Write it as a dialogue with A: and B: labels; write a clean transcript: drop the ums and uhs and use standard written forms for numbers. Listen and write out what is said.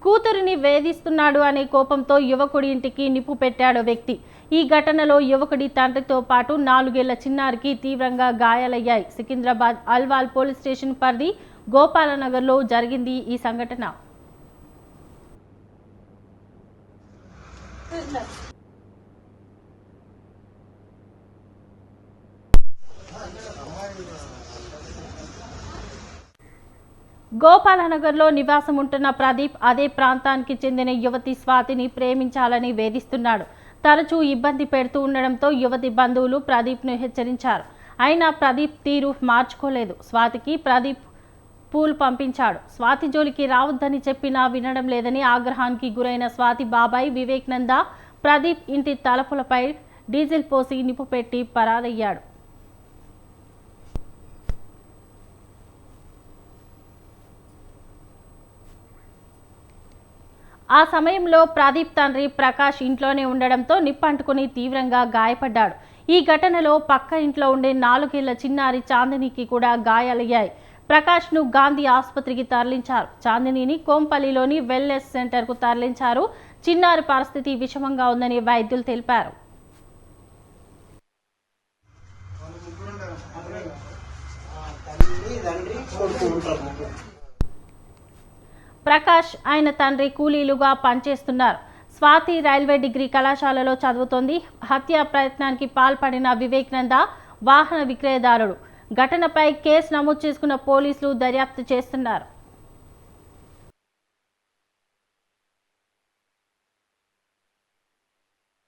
A: కూతురిని వేధిస్తున్నాడు అనే కోపంతో యువకుడి ఇంటికి నిప్పు పెట్టాడు వ్యక్తి. ఈ ఘటనలో యువకుడి తండ్రితో పాటు 4 ఏళ్ల చిన్నారికి తీవ్రంగా గాయాలయ్యాయి. సికింద్రాబాద్ అల్వాల్ పోలీస్ స్టేషన్ పరిధి గోపాలనగర్లో జరిగింది ఈ సంఘటన. గోపాలనగర్లో నివాసం ఉంటున్న ప్రదీప్ అదే ప్రాంతానికి చెందిన యువతి స్వాతిని ప్రేమించాలని వేధిస్తున్నాడు. తరచూ ఇబ్బంది పెడుతూ ఉండడంతో యువతి బంధువులు ప్రదీప్ను హెచ్చరించారు. అయినా ప్రదీప్ తీరు మార్చుకోలేదు. స్వాతికి ప్రదీప్ పూలు పంపించాడు. స్వాతి జోలికి రావద్దని చెప్పినా వినడం లేదని ఆగ్రహానికి గురైన స్వాతి బాబాయ్ వివేక్ నంద ప్రదీప్ ఇంటి తలుపులపై డీజిల్ పోసి నిప్పు పెట్టి పరారయ్యాడు. ఆ సమయంలో ప్రదీప్ తండ్రి ప్రకాష్ ఇంట్లోనే ఉండడంతో నిప్పంటుకుని తీవ్రంగా గాయపడ్డాడు. ఈ ఘటనలో పక్క ఇంట్లో ఉండే 4 ఏళ్ల చిన్నారి చాందినికి కూడా గాయాలయ్యాయి. ప్రకాష్ను గాంధీ ఆసుపత్రికి తరలించారు. చాందినిని కోంపల్లిలోని వెల్నెస్ సెంటర్కు తరలించారు. చిన్నారి పరిస్థితి విషమంగా ఉందని వైద్యులు తెలిపారు. ప్రకాష్ ఆయన తండ్రి కూలీలుగా పనిచేస్తున్నారు. స్వాతి రైల్వే డిగ్రీ కళాశాలలో చదువుతోంది. హత్యా ప్రయత్నానికి పాల్పడిన వివేక్ నంద వాహన విక్రయదారుడు. ఘటనపై కేసు నమోదు చేసుకున్న పోలీసులు దర్యాప్తు చేస్తున్నారు.